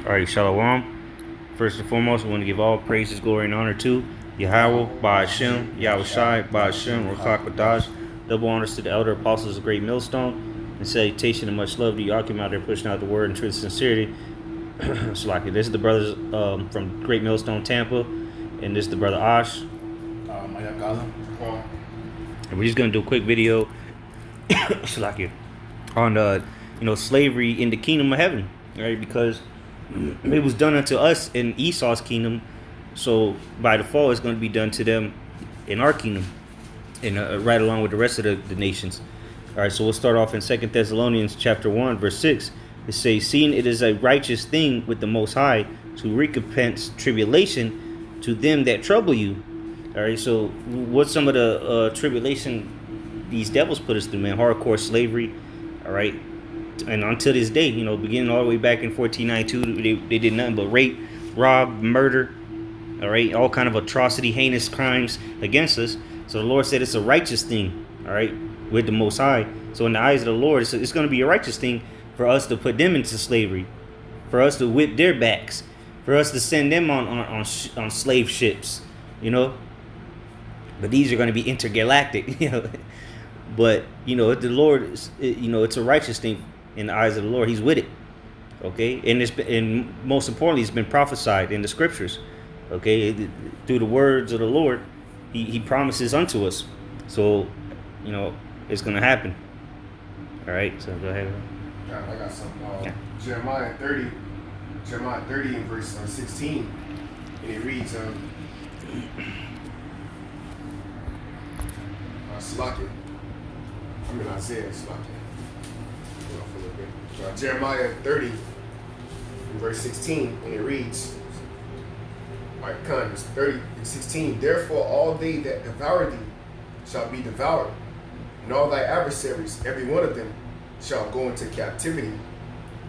All right, Shalom. First and foremost, we want to give all praises, glory, and honor to Yahweh, Ba'ashem, Yahweh Shai, Ba'ashem, Rakak Badash. Double honors to the elder apostles of Great Millstone, and salutation and much love to you all came out there pushing out the word in truth and sincerity. So, like, this is the brothers from Great Millstone, Tampa, and this is the brother Ash. And we're just gonna do a quick video, on slavery in the kingdom of heaven, right? Because it was done unto us in Esau's kingdom, so by default it's going to be done to them in our kingdom, and right along with the rest of the nations. All right, so we'll start off in 2 Thessalonians chapter 1 verse 6. It says, seeing it is a righteous thing with the Most High to recompense tribulation to them that trouble you. All right, so what's some of the tribulation these devils put us through, man? Hardcore slavery. All right, and until this day, beginning all the way back in 1492, they did nothing but rape, rob, murder, all right, all kind of atrocity, heinous crimes against us. So the Lord said it's a righteous thing, all right, with the Most High. So in the eyes of the Lord, it's going to be a righteous thing for us to put them into slavery, for us to whip their backs, for us to send them on slave ships, But these are going to be intergalactic, But the Lord, it's a righteous thing in the eyes of the Lord. He's with it, okay. And most importantly, it's been prophesied in the scriptures, okay, through the words of the Lord. He promises unto us, so it's gonna happen. All right, so go ahead. I got something. Jeremiah 30 in verse 16, and it reads, Slakia. I mean Isaiah, Slakia. Jeremiah 30 in verse 16, and it reads, alright, it's 30 and 16. Therefore all they that devour thee shall be devoured, and all thy adversaries, every one of them, shall go into captivity.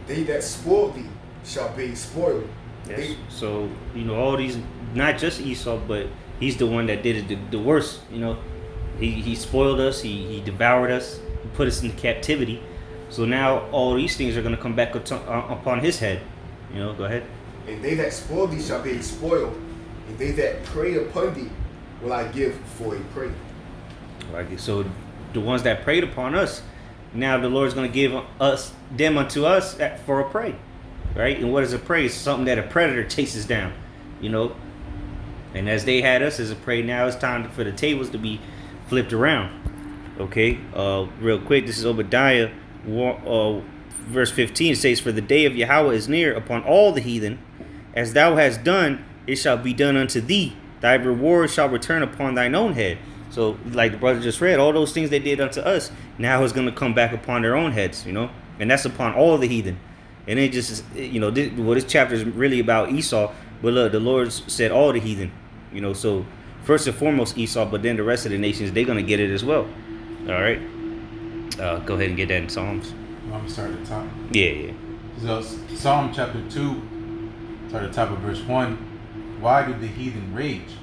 They that spoil thee shall be spoiled. Yes. So all these, not just Esau, but he's the one that did it the worst. He spoiled us. He devoured us. He put us into captivity. So now all these things are going to come back upon his head. Go ahead. And they that spoil thee shall be spoiled, and they that prey upon thee will I give for a prey. Right. So the ones that preyed upon us, now the Lord's going to give them unto us for a prey, right? And what is a prey? It's something that a predator chases down, And as they had us as a prey, now it's time for the tables to be flipped around. Okay. Real quick, this is Obadiah. Verse 15 says, for the day of Yahweh is near upon all the heathen. As thou hast done, it shall be done unto thee. Thy reward shall return upon thine own head. So like the brother just read, all those things they did unto us now is going to come back upon their own heads, and that's upon all the heathen. And it just, this chapter is really about Esau, but look, the Lord said all the heathen, so first and foremost Esau, but then the rest of the nations, they're going to get it as well. All right. Go ahead and get that in Psalms. I'm going to start at the top. Yeah. So Psalm chapter 2, start at the top of verse 1. Why do the heathen rage,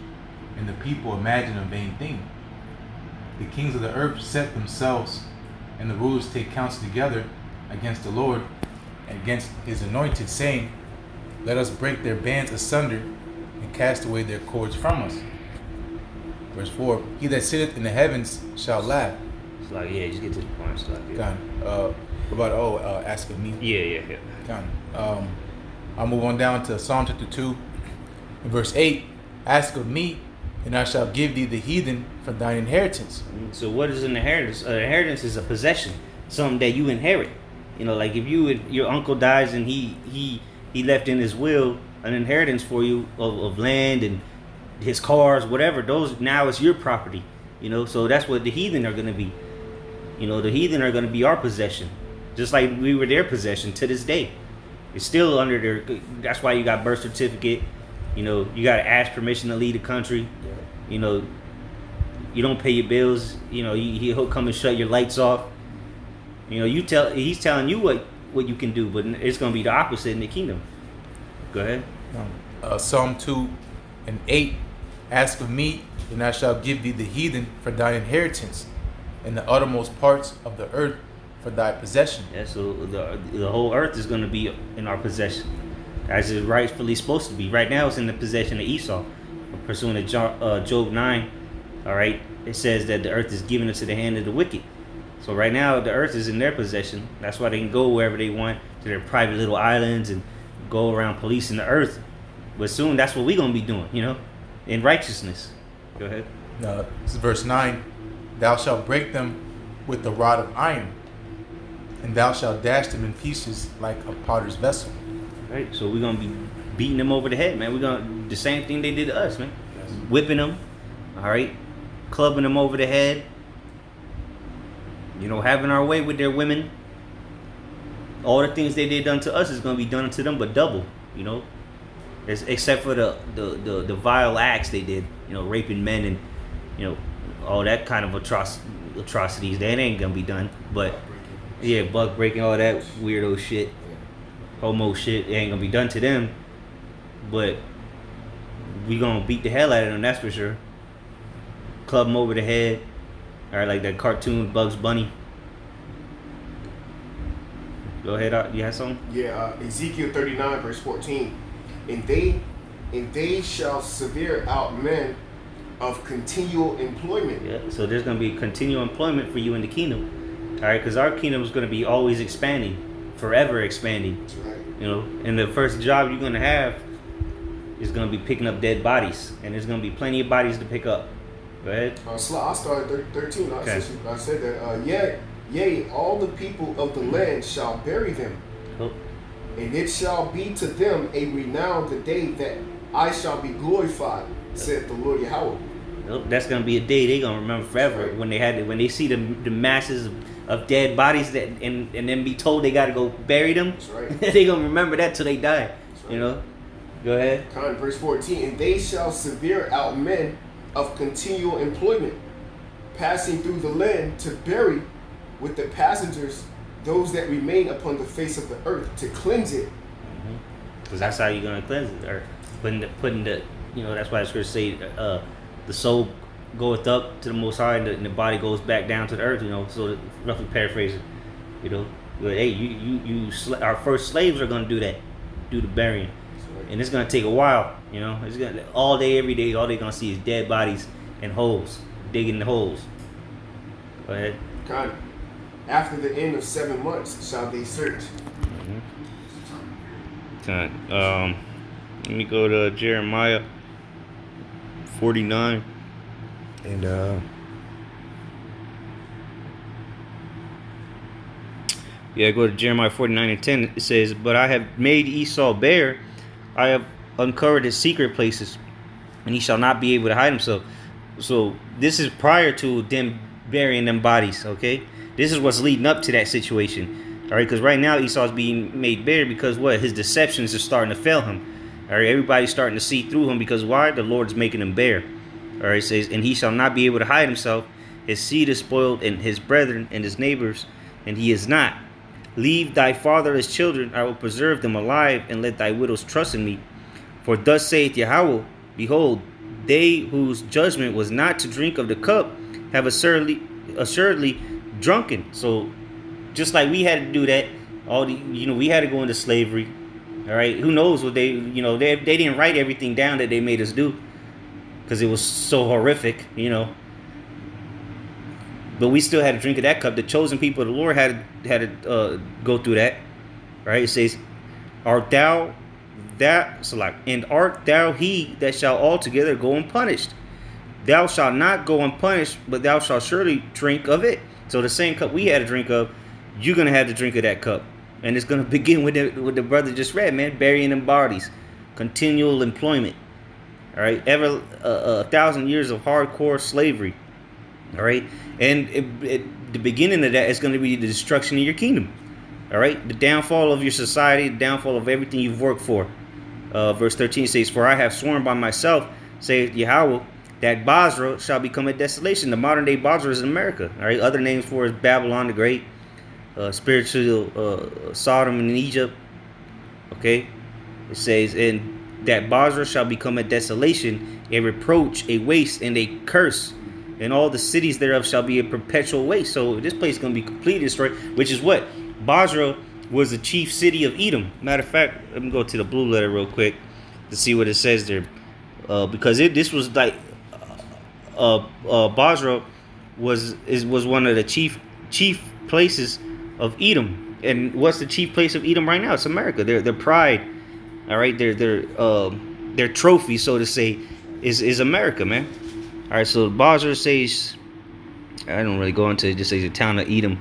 and the people imagine a vain thing? The kings of the earth set themselves, and the rulers take counsel together against the Lord and against his anointed, saying, let us break their bands asunder and cast away their cords from us. Verse 4. He that sitteth in the heavens shall laugh. Just get to the point. Ask of me. Yeah. I'll move on down to Psalm chapter 2, verse 8. Ask of me, and I shall give thee the heathen for thine inheritance. So what is an inheritance? An inheritance is a possession, something that you inherit. Like if your uncle dies and he left in his will an inheritance for you of land and his cars, whatever. Those now is your property. So that's what the heathen are going to be. The heathen are going to be our possession, just like we were their possession to this day. It's still under their. That's why you got birth certificate. You got to ask permission to leave the country. You don't pay your bills. He'll come and shut your lights off. He's telling you what you can do, but it's going to be the opposite in the kingdom. Go ahead. Psalm 2 and 8. Ask of me, and I shall give thee the heathen for thine inheritance, and the uttermost parts of the earth for thy possession. Yeah, so the whole earth is going to be in our possession. as it's rightfully supposed to be. Right now, it's in the possession of Esau, pursuant to Job 9. All right, it says that the earth is given into the hand of the wicked. So right now, the earth is in their possession. That's why they can go wherever they want to their private little islands and go around policing the earth. But soon, that's what we're gonna be doing, in righteousness. Go ahead. This is verse 9. Thou shalt break them with the rod of iron, and thou shalt dash them in pieces like a potter's vessel. Right, so we're gonna be beating them over the head, man. We're gonna the same thing they did to us, man. Yes. Whipping them, all right, clubbing them over the head. Having our way with their women. All the things they did done to us is gonna be done to them, but double. Except for the vile acts they did. Raping men and all that kind of atrocities. That ain't gonna be done. But yeah, buck breaking, all that weirdo shit. Homo shit, it ain't gonna be done to them, but we gonna beat the hell out of them, that's for sure. Club them over the head, all right, like that cartoon Bugs Bunny. Go ahead, you have something? Yeah, Ezekiel 39 verse 14, and they shall sever out men of continual employment. Yeah, so there's gonna be continual employment for you in the kingdom, all right, because our kingdom is gonna be always expanding. Forever expanding. That's right. And the first job you're gonna have is gonna be picking up dead bodies, and there's gonna be plenty of bodies to pick up. Go ahead. I started 13. Okay. I said that. Yea, all the people of the land shall bury them, Oh. and it shall be to them a renown the day that I shall be glorified, said the Lord Yahweh. Nope, that's gonna be a day they gonna remember forever. Right. When they see the masses of dead bodies and then be told they gotta go bury them. That's right. They gonna remember that till they die. That's right. Go ahead. Verse 14, and they shall sever out men of continual employment, passing through the land to bury with the passengers those that remain upon the face of the earth, to cleanse it. Because that's how you're gonna cleanse it, or putting the that's why the scripture say the soul goeth up to the Most High, and the body goes back down to the earth. So roughly paraphrasing, But hey, our first slaves are gonna do that, do the burying, and it's gonna take a while. It's gonna all day, every day. All they're gonna see is dead bodies and holes, digging the holes. Go ahead. God, after the end of 7 months shall they search. Let me go to Jeremiah 49 and go to Jeremiah 49 and 10. It says, but I have made Esau bare, I have uncovered his secret places, and he shall not be able to hide himself. So this is prior to them burying them bodies. Okay, this is what's leading up to that situation. All right, because right now Esau's being made bare because his deceptions are starting to fail him. All right, everybody's starting to see through him because why? The Lord's making him bare. All right, it says, and he shall not be able to hide himself. His seed is spoiled, and his brethren and his neighbors, and he is not. Leave thy fatherless children, I will preserve them alive, and let thy widows trust in me. For thus saith Yahweh, behold, they whose judgment was not to drink of the cup have assuredly drunken. So just like we had to do that, we had to go into slavery. All right, who knows what they didn't write everything down that they made us do because it was so horrific, But we still had to drink of that cup. The chosen people of the Lord had to go through that. Right? It says, art thou he that shall altogether go unpunished? Thou shalt not go unpunished, but thou shalt surely drink of it. So the same cup we had to drink of, you're gonna have to drink of that cup. And it's gonna begin with the brother just read, man, burying them bodies, continual employment. All right, ever 1,000 years of hardcore slavery. All right, and the beginning of that is going to be the destruction of your kingdom. All right, the downfall of your society, the downfall of everything you've worked for. Verse 13 says, "For I have sworn by myself, saith Yahweh, that Basra shall become a desolation." The modern day Basra is in America. All right, other names for it is Babylon the Great, spiritual Sodom in Egypt. Okay, it says, and that Basra shall become a desolation, a reproach, a waste, and a curse. And all the cities thereof shall be a perpetual waste. So this place is going to be completely destroyed, which is what? Basra was the chief city of Edom. Matter of fact, let me go to the blue letter real quick to see what it says there, because this was like Basra was one of the chief places of Edom. And what's the chief place of Edom right now? It's America. Their pride, all right. Their trophy, so to say, is America, man. All right. So Basra says, I don't really go into it. It just says the town of Edom.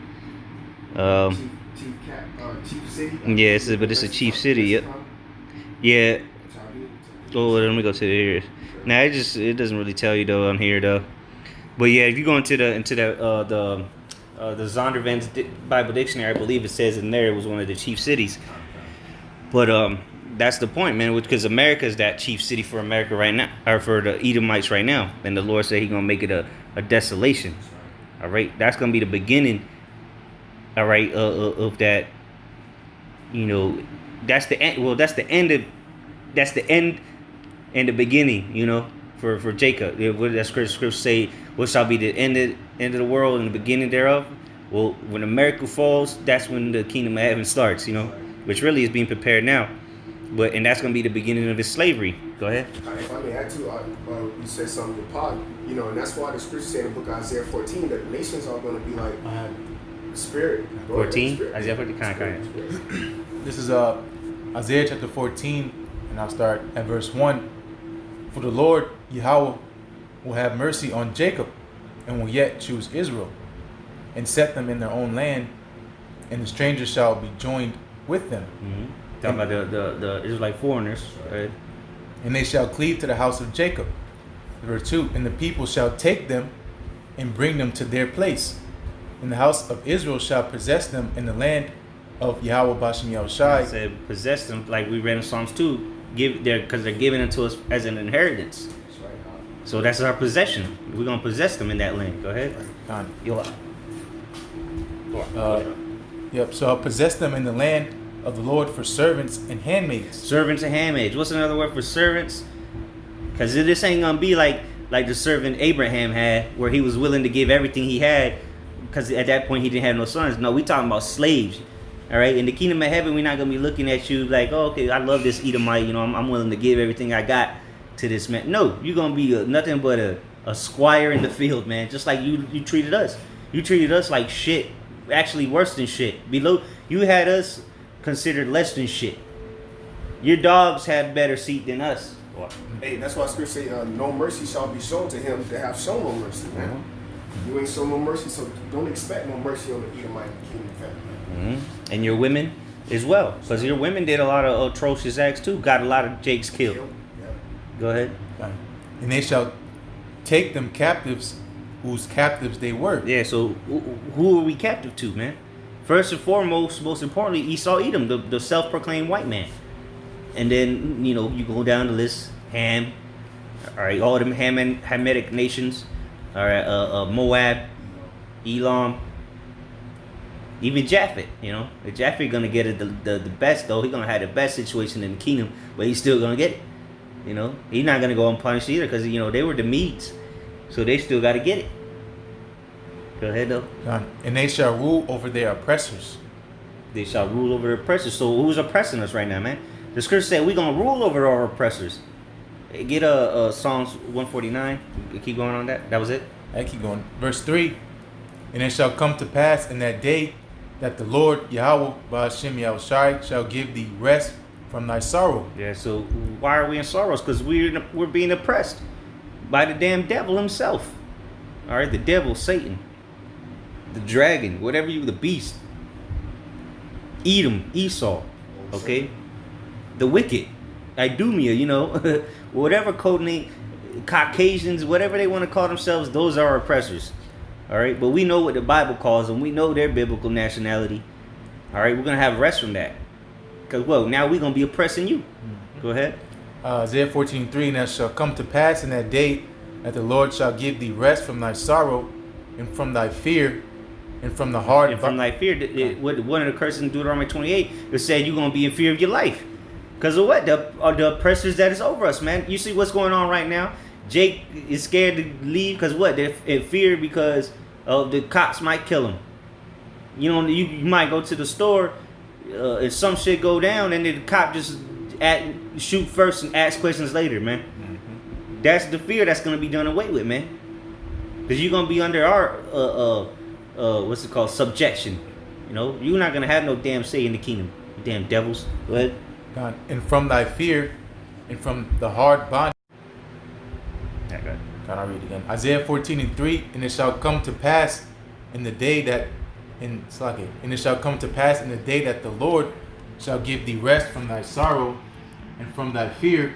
Chief city. Yeah, but it's a chief city. Yep. Yeah. Oh, let me go to here. Now it doesn't really tell you though on here though. But yeah, if you go into the Zondervan's Bible Dictionary, I believe it says in there it was one of the chief cities. But that's the point, man, because America is that chief city for America right now, or for the Edomites right now. And the Lord said He's gonna make it a desolation. All right, that's gonna be the beginning. All right, of that. You know, that's the end. Well, that's the end and the beginning. You know, for Jacob. What that scripture say? What shall be the end of the world and the beginning thereof? Well, when America falls, that's when the kingdom of heaven starts. You know, which really is being prepared now. And that's going to be the beginning of his slavery. Go ahead. If I may add to, you said something to Pod, you know, and that's why the scripture said in the book of Isaiah 14 that the nations are going to be like the Spirit. 14? Isaiah 14? Kind. This is Isaiah chapter 14, and I'll start at verse 1. For the Lord Yahweh will have mercy on Jacob, and will yet choose Israel, and set them in their own land, and the strangers shall be joined with them. Mm-hmm. Talking about the Israelite foreigners, right? And they shall cleave to the house of Jacob. Verse 2, and the people shall take them and bring them to their place. And the house of Israel shall possess them in the land of Yahweh Bashem Yahushai. Said possess them, like we read in Psalms 2, because they're given it to us as an inheritance. So that's our possession. We're going to possess them in that land. Go ahead. Yep, so I'll possess them in the land of the Lord for servants and handmaids. Servants and handmaids. What's another word for servants? Because this ain't gonna be like the servant Abraham had, where he was willing to give everything he had, because at that point he didn't have no sons. No, we talking about slaves. All right, in the kingdom of heaven, we're not gonna be looking at you like, oh, okay, I love this Edomite. You know, I'm willing to give everything I got to this man. No, you're gonna be nothing but a squire in the field, man. Just like you treated us. You treated us like shit. Actually, worse than shit. Below, you had us considered less than shit. Your dogs had better seat than us. Hey, that's why scripture say no mercy shall be shown to him that have shown no mercy, man. Mm-hmm. You ain't shown no mercy, so don't expect no mercy on the Edomite kingdom of heaven. Mm-hmm. And your women as well, because your women did a lot of atrocious acts too. Got a lot of Jakes killed. Yeah. Go ahead. And they shall take them captives, whose captives they were. Yeah. So who are we captive to, man? First and foremost, most importantly, Esau Edom, the self-proclaimed white man. And then, you know, you go down the list, Ham, all right, all them Hamitic nations, all right, Moab, Elam, even Japhet, you know. Japhet going to get it the best, though. He's going to have the best situation in the kingdom, but he's still going to get it, you know. He's not going to go unpunished either, because, you know, they were the Medes, so they still got to get it. Go ahead, though. And they shall rule over their oppressors. They shall rule over their oppressors. So who's oppressing us right now, man? The scripture said we're going to rule over our oppressors. Get Psalms 149. Keep going on that. That was it? I keep going. Verse 3. And it shall come to pass in that day that the Lord Yahweh Ba'ashem Yahushai shall give thee rest from thy sorrow. Yeah, so why are we in sorrows? Because we're being oppressed by the damn devil himself. All right, the devil, Satan. The dragon, the beast, Edom, Esau, okay, the wicked, Idumea, you know, whatever code name, Caucasians, whatever they want to call themselves, those are our oppressors, all right, but we know what the Bible calls them, we know their biblical nationality, all right, we're going to have rest from that, because, well, now we're going to be oppressing you. Go ahead. Isaiah 14:3, and it shall come to pass in that day that the Lord shall give thee rest from thy sorrow and from thy fear, and from the heart. And from thy fear, one of the curses in Deuteronomy 28, it said you're going to be in fear of your life. Because of what? The oppressors that is over us, man. You see what's going on right now? Jake is scared to leave because what? They're in fear because the cops might kill him. You know, you might go to the store if some shit go down, and then the cop just shoot first and ask questions later, man. That's the fear that's gonna be done away with, man. Because you're gonna be under our what's it called, subjection. You know, you're not gonna have no damn say in the kingdom. You damn devils. Go ahead. God, and from thy fear, and from the hard bondage. Yeah, go ahead. God, I'll read it again. Isaiah 14:3, and it shall come to pass in the day that, and it shall come to pass in the day that the Lord shall give thee rest from thy sorrow, and from thy fear,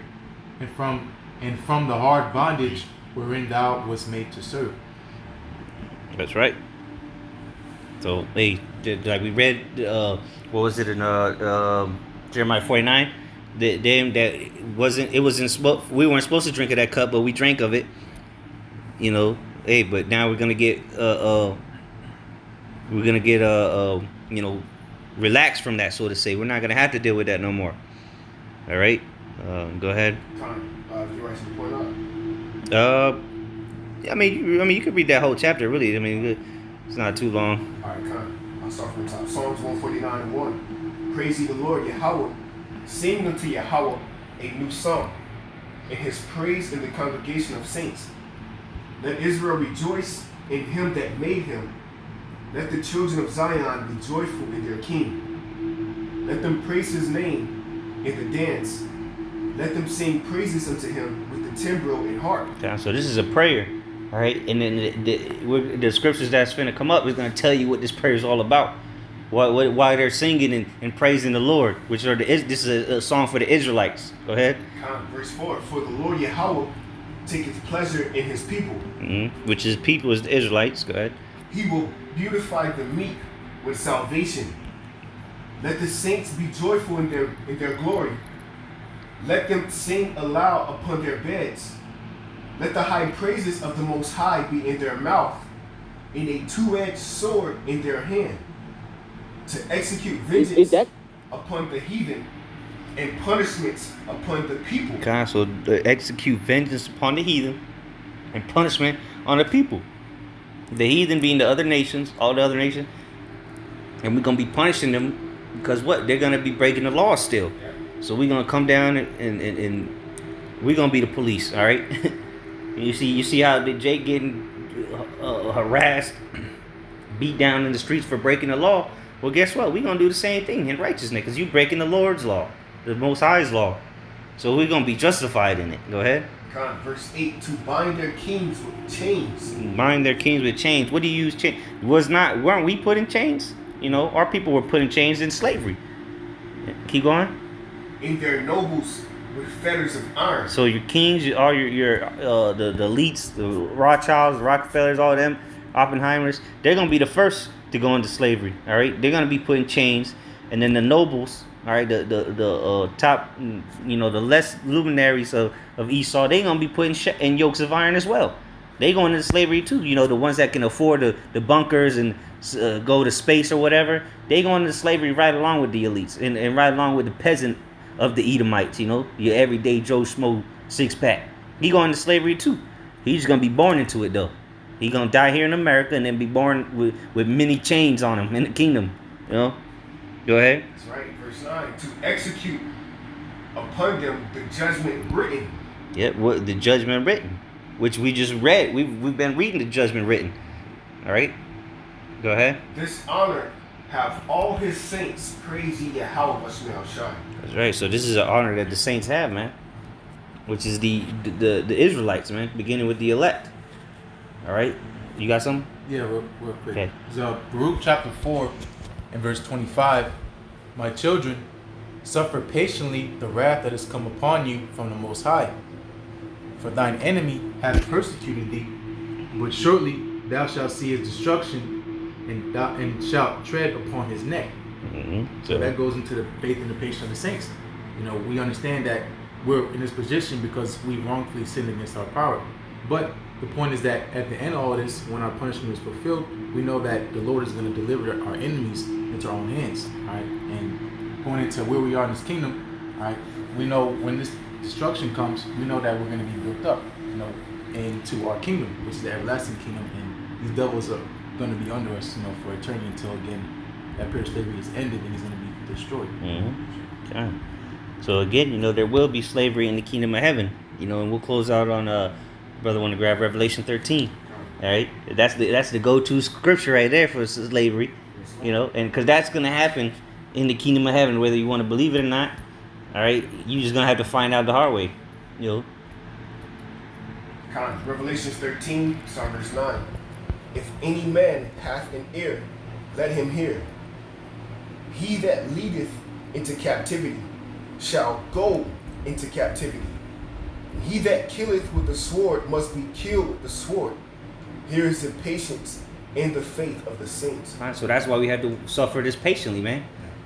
and from the hard bondage wherein thou wast made to serve. That's right. So, hey, like we read, what was it in Jeremiah 49? We weren't supposed to drink of that cup, but we drank of it. You know, hey, but now we're gonna get you know, relaxed from that, so to say. We're not gonna have to deal with that no more. All right, go ahead. Did you write some point out? I mean, you could read that whole chapter, really. I mean, it's not too long. All right, I'll start from the top. Psalms 149:1. Praise ye the Lord Yahweh. Sing unto Yahweh a new song, and his praise in the congregation of saints. Let Israel rejoice in him that made him. Let the children of Zion be joyful in their king. Let them praise his name in the dance. Let them sing praises unto him with the timbrel and harp. Okay, so this is a prayer, all right? And then the scriptures that's going to come up is going to tell you what this prayer is all about. Why they're singing and praising the Lord, this is a song for the Israelites. Go ahead. Verse 4. For the Lord Yahweh taketh pleasure in his people. Which is people is the Israelites. Go ahead. He will beautify the meek with salvation. Let the saints be joyful in their glory. Let them sing aloud upon their beds. Let the high praises of the Most High be in their mouth, and a two-edged sword in their hand, to execute vengeance upon the heathen and punishments upon the people. Okay, so execute vengeance upon the heathen and punishment on the people. The heathen being the other nations, all the other nations, and we're gonna be punishing them because what? They're gonna be breaking the law still. So we're gonna come down and we're gonna be the police, all right? You see how Jake getting harassed, beat down in the streets for breaking the law. Well, guess what? We're gonna do the same thing in righteousness because you breaking the Lord's law, the Most High's law. So we're gonna be justified in it. Go ahead. Verse 8, to bind their kings with chains. Bind their kings with chains. What do you use chains? Weren't we put in chains? You know, our people were put in chains in slavery. Keep going. In their nobles with fetters of iron. So your kings, all your the elites, the Rothschilds, the Rockefellers, all of them, Oppenheimers, they're gonna be the first to go into slavery. All right, they're gonna be put in chains, and then the nobles, all right, the top, you know, the less luminaries of Esau, they're gonna be put in yokes of iron as well. They going into slavery too. You know, the ones that can afford the bunkers and go to space or whatever, they going into slavery right along with the elites and right along with the peasant of the Edomites, you know, your everyday Joe Schmo 6-pack. He going to slavery too. He's gonna be born into it though. He gonna die here in America and then be born with many chains on him in the kingdom. You know. Go ahead. That's right. Verse 9. To execute upon them the judgment written. Yep. What the judgment written, which we just read. We've been reading the judgment written. All right. Go ahead. This honor have all his saints praise ye Yahweh Bashmel Shai. That's right. So this is an honor that the saints have, man. Which is the Israelites, man, beginning with the elect. All right. You got something? Yeah, real quick. Okay. So Baruch chapter 4 and verse 25. My children, suffer patiently the wrath that has come upon you from the Most High. For thine enemy hath persecuted thee, but shortly thou shalt see his destruction, and shalt tread upon his neck. So that goes into the faith and the patience of the saints. You know, we understand that we're in this position because we wrongfully sinned against our power. But the point is that at the end of all this, when our punishment is fulfilled, we know that the Lord is going to deliver our enemies into our own hands. All right, and going into where we are in this kingdom, all right, we know when this destruction comes, we know that we're going to be built up, you know, into our kingdom, which is the everlasting kingdom, and these devils are going to be under us, you know, for eternity until again that period of slavery is ended and he's going to be destroyed. Okay. So again, there will be slavery in the kingdom of heaven. And we'll close out on brother want to grab Revelation 13. All right, that's the go-to scripture right there for slavery. And because that's gonna happen in the kingdom of heaven, whether you want to believe it or not. All right, you just gonna have to find out the hard way. Revelation 13, Psalm verse 9. If any man hath an ear, let him hear. He that leadeth into captivity shall go into captivity. He that killeth with the sword must be killed with the sword. Here is the patience and the faith of the saints. All right, so that's why we have to suffer this patiently, man.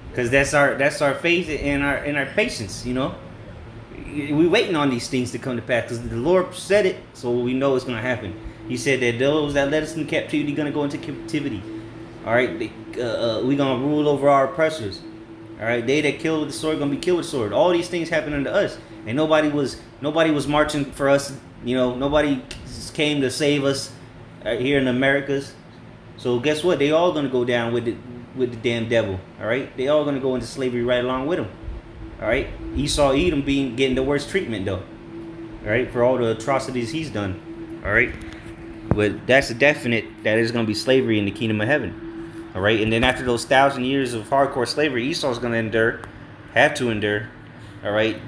Because that's our faith and our patience. We waiting on these things to come to pass because the Lord said it, so we know it's going to happen. He said that those that led us into captivity going to go into captivity. All right, we're going to rule over our oppressors. All right, they that kill with the sword going to be killed with the sword. All these things happen unto us, and nobody was marching for us. Nobody came to save us here in the Americas. So guess what? They all going to go down with the damn devil. All right, they all going to go into slavery right along with him. All right, Esau, Edom getting the worst treatment though. All right, for all the atrocities he's done. All right, but that's a definite that there's going to be slavery in the kingdom of heaven. All right, and then after those 1,000 years of hardcore slavery, Esau's going to have to endure. All right,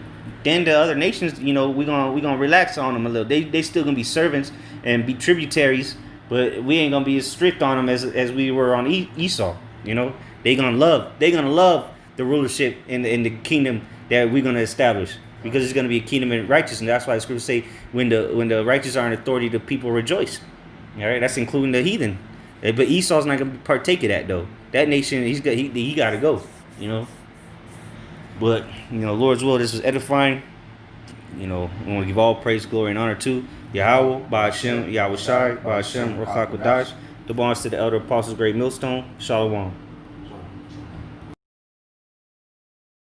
then the other nations, we're gonna relax on them a little. They still gonna be servants and be tributaries, but we ain't gonna be as strict on them as we were on Esau. They gonna love the rulership in the kingdom that we're gonna establish, because it's gonna be a kingdom of righteousness. And that's why the scriptures say when the righteous are in authority, the people rejoice. All right, that's including the heathen. But Esau's not gonna partake of that though. That nation, he got to go. But Lord's will. This was edifying. We want to give all praise, glory, and honor to Yahweh, Ba'ashem, Yahweh Shai, Ba'ashem, Ruach HaKodesh. The bonds to the elder apostles, great millstone. Shalom.